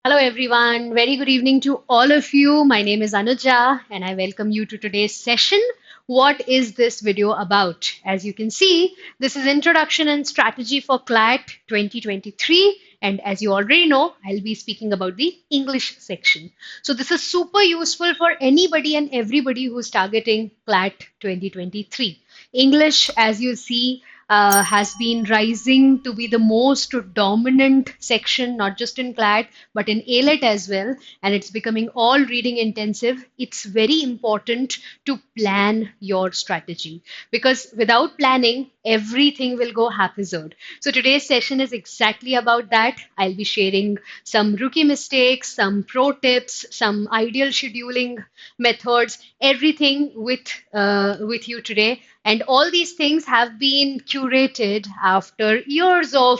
Hello, everyone. Very good evening to all of you. My name is Anuja, and I welcome you to today's session. What is this video about? As you can see, this is Introduction and Strategy for CLAT 2023. And as you already know, I'll be speaking about the English section. So, this is super useful for anybody and everybody who's targeting CLAT 2023. English, as you see, has been rising to be the most dominant section, not just in CLAT, but in ALET as well. And it's becoming all reading intensive. It's very important to plan your strategy because without planning, everything will go haphazard. So today's session is exactly about that. I'll be sharing some rookie mistakes, some pro tips, some ideal scheduling methods, everything with you today. And all these things have been curated after years of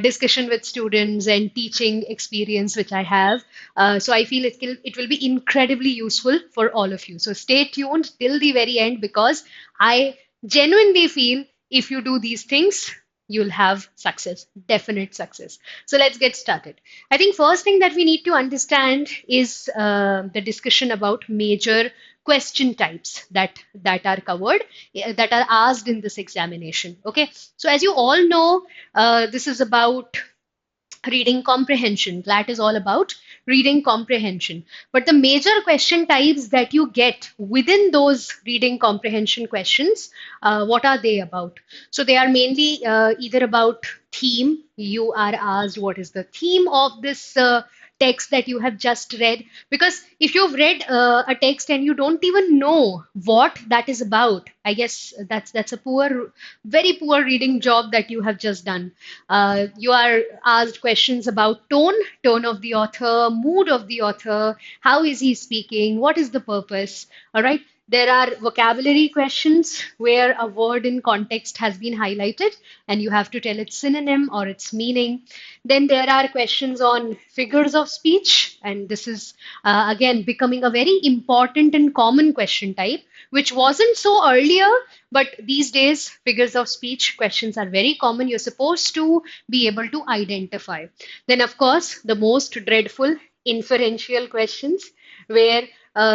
discussion with students and teaching experience which I have. So I feel it will be incredibly useful for all of you. So stay tuned till the very end because I genuinely feel if you do these things, you'll have success, definite success. So let's get started. I think first thing that we need to understand is the discussion about major question types that are covered, that are asked in this examination. Okay, so as you all know, this is about reading comprehension. That is all about reading comprehension. But the major question types that you get within those reading comprehension questions, what are they about? So they are mainly either about theme. You are asked what is the theme of this text that you have just read, because if you've read a text and you don't even know what that is about, I guess that's a very poor reading job that you have just done. You are asked questions about tone of the author, mood of the author, how is he speaking, what is the purpose. All right. There are vocabulary questions where a word in context has been highlighted and you have to tell its synonym or its meaning. Then there are questions on figures of speech, and this is again becoming a very important and common question type, which wasn't so earlier, but these days figures of speech questions are very common. You're supposed to be able to identify. Then, of course, the most dreadful inferential questions, where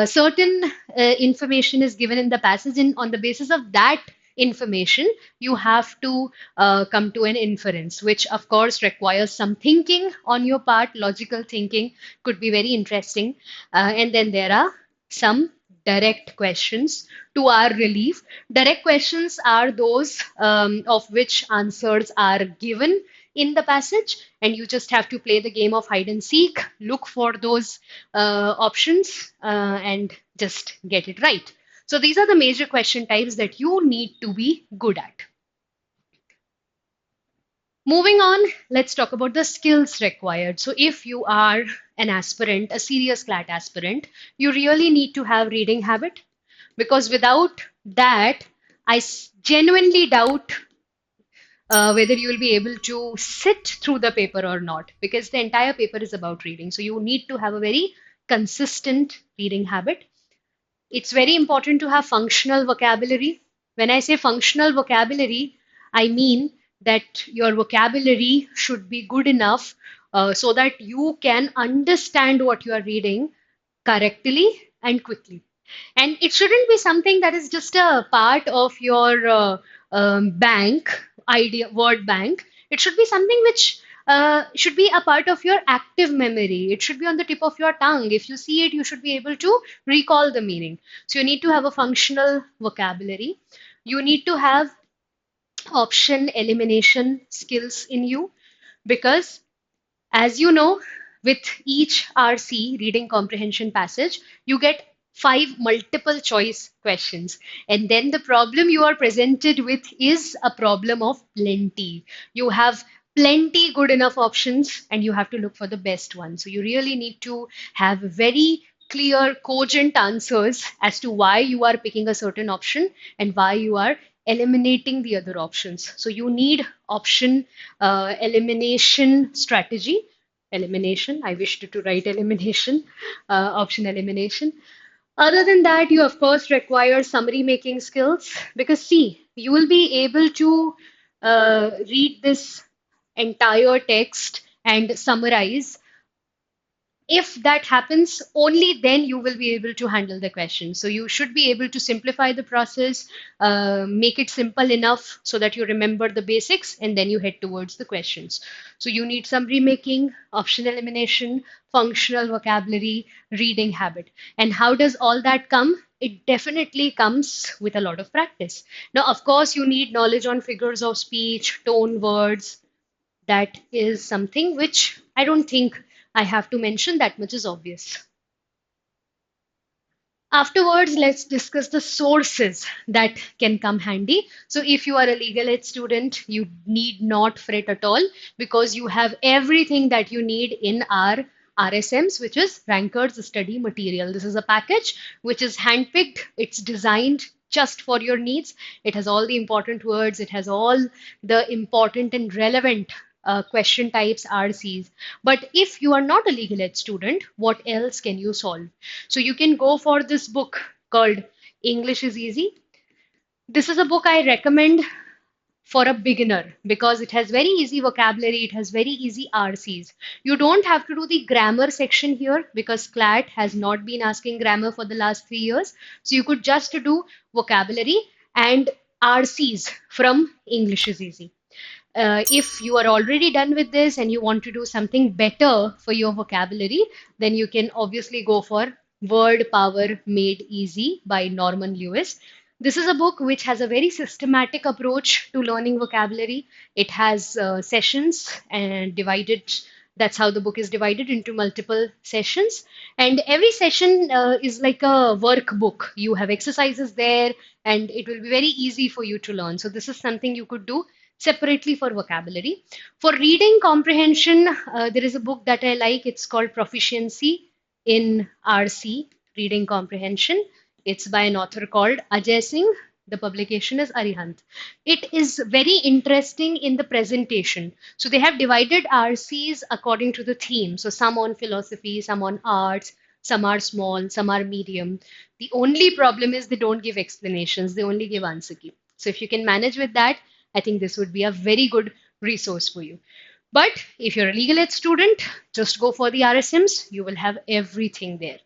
certain information is given in the passage, and on the basis of that information, you have to come to an inference, which of course requires some thinking on your part. Logical thinking could be very interesting. And then there are some direct questions to our relief. Direct questions are those of which answers are given in the passage, and you just have to play the game of hide and seek, look for those options, and just get it right. So these are the major question types that you need to be good at. Moving on, let's talk about the skills required. So if you are an aspirant, a serious CLAT aspirant, you really need to have reading habit, because without that, genuinely doubt whether you will be able to sit through the paper or not, because the entire paper is about reading. So you need to have a very consistent reading habit. It's very important to have functional vocabulary. When I say functional vocabulary, I mean that your vocabulary should be good enough so that you can understand what you are reading correctly and quickly. And it shouldn't be something that is just a part of your bank, idea, word bank. It should be something which should be a part of your active memory. It should be on the tip of your tongue. If you see it, you should be able to recall the meaning. So you need to have a functional vocabulary. You need to have option elimination skills in you, because as you know, with each RC, reading comprehension passage, you get five multiple choice questions. And then the problem you are presented with is a problem of plenty. You have plenty good enough options and you have to look for the best one. So you really need to have very clear, cogent answers as to why you are picking a certain option and why you are eliminating the other options. So you need option elimination strategy. Elimination. I wished to write elimination, option elimination. Other than that, you of course require summary making skills, because see, you will be able to read this entire text and summarize If that happens, only then you will be able to handle the question. So you should be able to simplify the process, make it simple enough so that you remember the basics, and then you head towards the questions. So you need some remaking, option elimination, functional vocabulary, reading habit. And how does all that come? It definitely comes with a lot of practice. Now, of course, you need knowledge on figures of speech, tone, words. That is something which I don't think I have to mention, that much is obvious. Afterwards, let's discuss the sources that can come handy. So, if you are a legal aid student, you need not fret at all because you have everything that you need in our RSMs, which is Ranker's Study Material. This is a package which is handpicked, it's designed just for your needs. It has all the important words, it has all the important and relevant question types, RCs. But if you are not a legal ed student, what else can you solve? So you can go for this book called English is Easy. This is a book I recommend for a beginner because it has very easy vocabulary, it has very easy RCs. You don't have to do the grammar section here because CLAT has not been asking grammar for the last 3 years. So you could just do vocabulary and RCs from English is Easy. If you are already done with this and you want to do something better for your vocabulary, then you can obviously go for Word Power Made Easy by Norman Lewis. This is a book which has a very systematic approach to learning vocabulary. It has sessions and divided. That's how the book is divided into multiple sessions. And every session is like a workbook. You have exercises there, and it will be very easy for you to learn. So, this is something you could do separately for vocabulary. For reading comprehension, there is a book that I like. It's called Proficiency in RC, Reading Comprehension. It's by an author called Ajay Singh. The publication is Arihant. It is very interesting in the presentation. So they have divided RCs according to the theme. So some on philosophy, some on arts, some are small, some are medium. The only problem is they don't give explanations, they only give answer key. So if you can manage with that, I think this would be a very good resource for you. But if you're a legal ed student, just go for the RSMs. You will have everything there.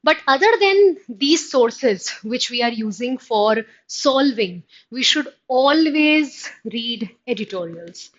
But other than these sources which we are using for solving, we should always read editorials.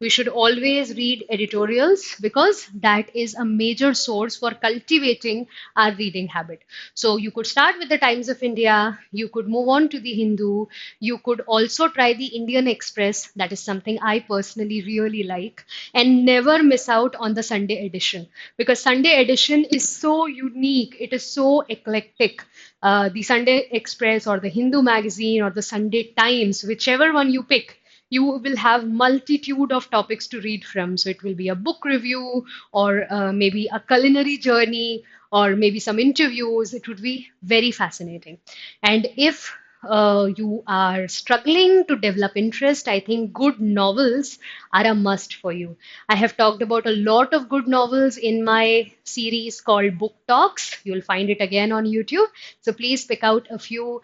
We should always read editorials because that is a major source for cultivating our reading habit. So you could start with the Times of India, you could move on to the Hindu, you could also try the Indian Express, that is something I personally really like, and never miss out on the Sunday edition because Sunday edition is so unique, it is so eclectic. The Sunday Express or the Hindu magazine or the Sunday Times, whichever one you pick, you will have multitude of topics to read from. So it will be a book review or maybe a culinary journey or maybe some interviews. It would be very fascinating. And if you are struggling to develop interest, I think good novels are a must for you. I have talked about a lot of good novels in my series called Book Talks. You'll find it again on YouTube. So please pick out a few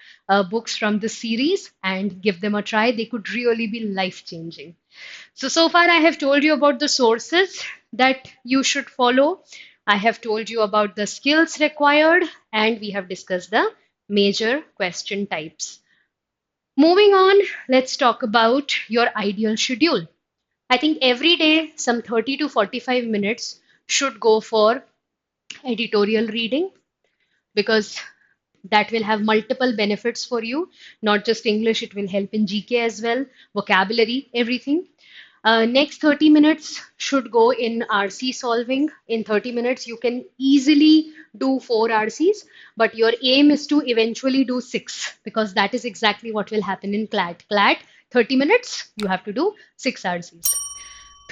books from this series and give them a try. They could really be life changing. So far, I have told you about the sources that you should follow. I have told you about the skills required, and we have discussed the major question types. Moving on, let's talk about your ideal schedule. I think every day, some 30 to 45 minutes should go for editorial reading because that will have multiple benefits for you. Not just English, it will help in GK as well, vocabulary, everything. Next 30 minutes should go in RC solving. In 30 minutes, you can easily do 4 RCs, but your aim is to eventually do 6 because that is exactly what will happen in CLAT. CLAT, 30 minutes, you have to do 6 RCs.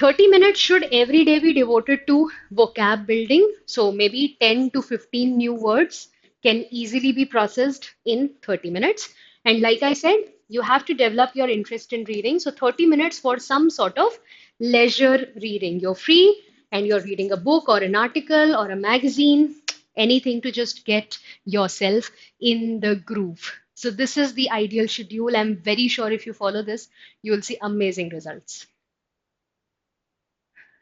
30 minutes should every day be devoted to vocab building. So maybe 10 to 15 new words can easily be processed in 30 minutes. And like I said, you have to develop your interest in reading. So 30 minutes for some sort of leisure reading. You're free and you're reading a book or an article or a magazine, anything to just get yourself in the groove. So this is the ideal schedule. I'm very sure if you follow this, you will see amazing results.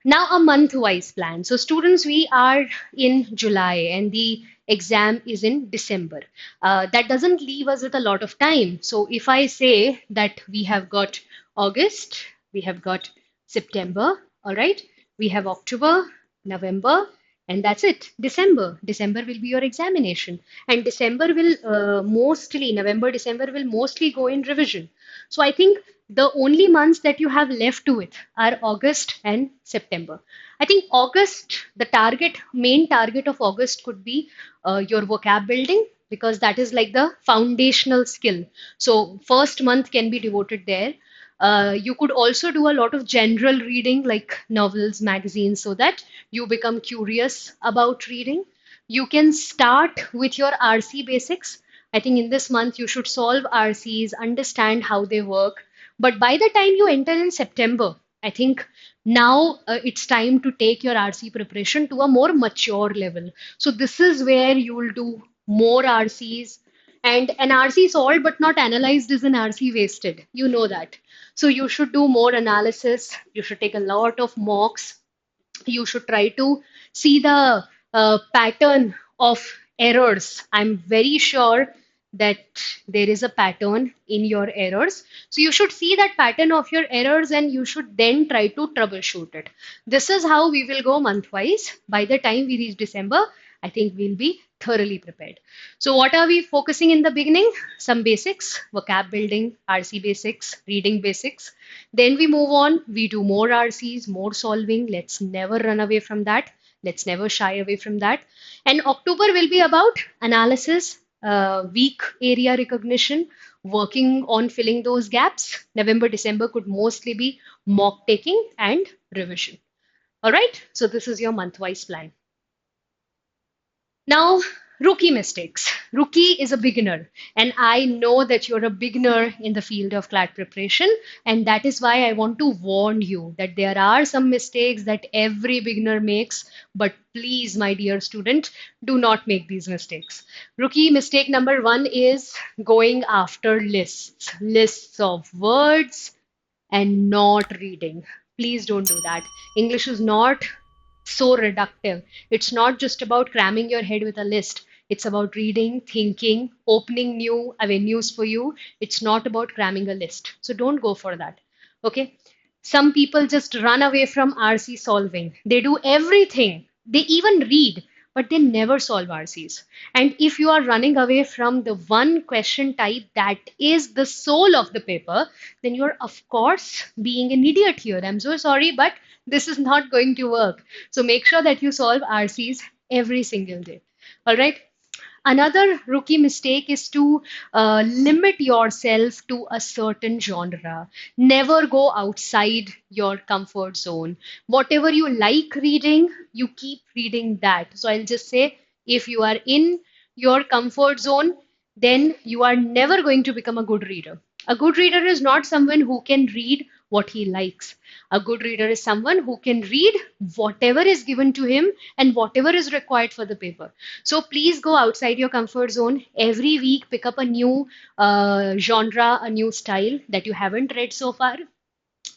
Now, a month-wise plan. So, students, we are in July and the exam is in December. That doesn't leave us with a lot of time. So, if I say that we have got August, we have got September, all right, we have October, November, and that's it. December. December will be your examination, and December will November, December will mostly go in revision. So, I think the only months that you have left with are August and September. I think August, the main target of August could be your vocab building because that is like the foundational skill. So, first month can be devoted there. You could also do a lot of general reading like novels, magazines, so that you become curious about reading. You can start with your RC basics. I think in this month you should solve RCs, understand how they work. But by the time you enter in September, I think now it's time to take your RC preparation to a more mature level. So this is where you will do more RCs. And an RC solved but not analyzed is an RC wasted. You know that. So you should do more analysis. You should take a lot of mocks. You should try to see the pattern of errors. I'm very sure that there is a pattern in your errors. So you should see that pattern of your errors and you should then try to troubleshoot it. This is how we will go month wise. By the time we reach December, I think we'll be thoroughly prepared. So, what are we focusing in the beginning? Some basics, vocab building, RC basics, reading basics. Then we move on, we do more RCs, more solving. Let's never run away from that. Let's never shy away from that. And October will be about analysis, weak area recognition, working on filling those gaps. November, December could mostly be mock taking and revision. All right, so this is your month-wise plan. Now, rookie mistakes. Rookie is a beginner, and I know that you're a beginner in the field of CLAT preparation, and that is why I want to warn you that there are some mistakes that every beginner makes, but please, my dear student, do not make these mistakes. Rookie mistake number one is going after lists of words and not reading. Please don't do that. English is not so reductive. It's not just about cramming your head with a list. It's about reading, thinking, opening new avenues for you. It's not about cramming a list. So don't go for that. Okay. Some people just run away from RC solving. They do everything. They even read, but they never solve RCs. And if you are running away from the one question type that is the soul of the paper, then you're, of course, being an idiot here. I'm so sorry, but this is not going to work. So make sure that you solve RCs every single day. All right. Another rookie mistake is to limit yourself to a certain genre. Never go outside your comfort zone. Whatever you like reading, you keep reading that. So I'll just say if you are in your comfort zone, then you are never going to become a good reader. A good reader is not someone who can read what he likes. A good reader is someone who can read whatever is given to him and whatever is required for the paper. So please go outside your comfort zone. Every week, pick up a new genre, a new style that you haven't read so far,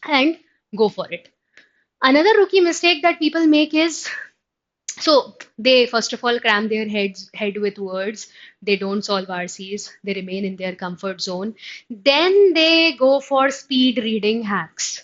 and go for it. Another rookie mistake that people make is so they first of all cram their head with words. They don't solve RCs. They remain in their comfort zone. Then they go for speed reading hacks.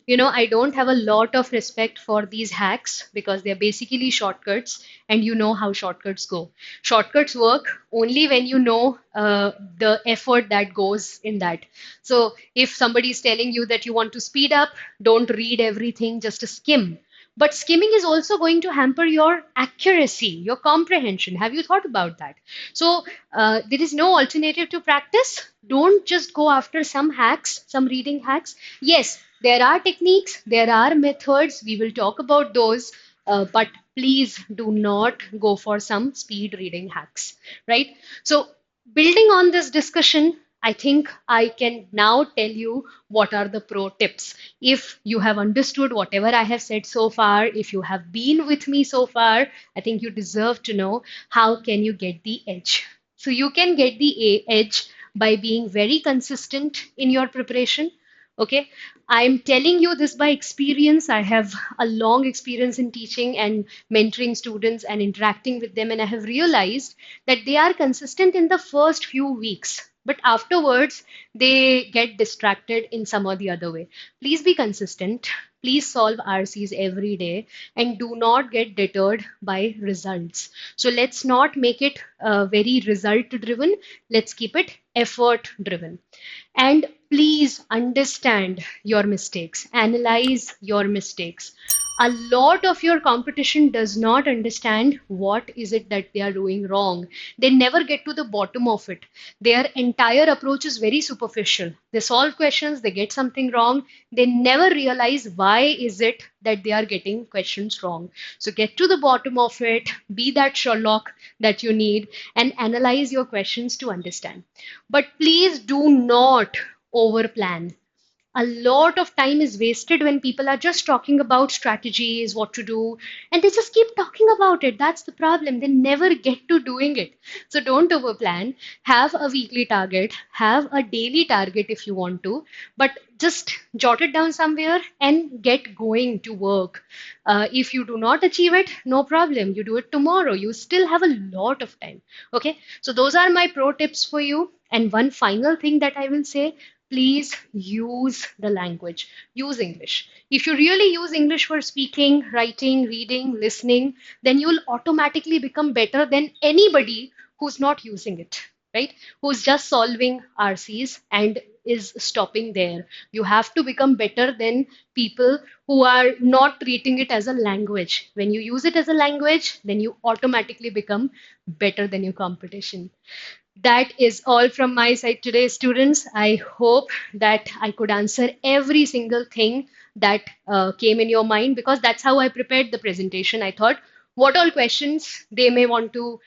I don't have a lot of respect for these hacks because they're basically shortcuts, and you know how shortcuts go. Shortcuts work only when you know the effort that goes in that. So if somebody is telling you that you want to speed up, don't read everything, just skim. But skimming is also going to hamper your accuracy, your comprehension. Have you thought about that? So there is no alternative to practice. Don't just go after some hacks, some reading hacks. Yes, there are techniques, there are methods. We will talk about those. But please do not go for some speed reading hacks, right? So building on this discussion, I think I can now tell you what are the pro tips. If you have understood whatever I have said so far, if you have been with me so far, I think you deserve to know how can you get the edge. So you can get the edge by being very consistent in your preparation, Okay, I'm telling you this by experience. I have a long experience in teaching and mentoring students and interacting with them, and I have realized that they are consistent in the first few weeks, but afterwards they get distracted in some or the other way. Please be consistent. Please solve RCs every day and do not get deterred by results. So let's not make it very result driven. Let's keep it effort driven. And please understand your mistakes, analyze your mistakes. A lot of your competition does not understand what is it that they are doing wrong. They never get to the bottom of it. Their entire approach is very superficial. They solve questions, they get something wrong, they never realize why is it that they are getting questions wrong. So get to the bottom of it, be that Sherlock that you need, and analyze your questions to understand. But please do not overplan. A lot of time is wasted when people are just talking about strategies, what to do, and they just keep talking about it. That's the problem. They never get to doing it. So don't overplan. Have a weekly target, have a daily target if you want to, but just jot it down somewhere and get going to work. If you do not achieve it, no problem. You do it tomorrow. You still have a lot of time. Okay. So those are my pro tips for you. And one final thing that I will say, please use the language. Use English. If you really use English for speaking, writing, reading, listening, then you'll automatically become better than anybody who's not using it, right? Who's just solving RCs and is stopping there. You have to become better than people who are not treating it as a language. When you use it as a language, then you automatically become better than your competition. That is all from my side today, students. I hope that I could answer every single thing that came in your mind, because that's how I prepared the presentation. I thought what all questions they may want to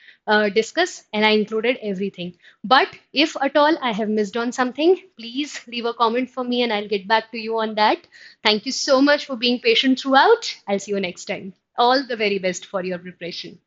discuss, and I included everything. But if at all I have missed on something, please leave a comment for me and I'll get back to you on that. Thank you so much for being patient throughout. I'll see you next time. All the very best for your preparation.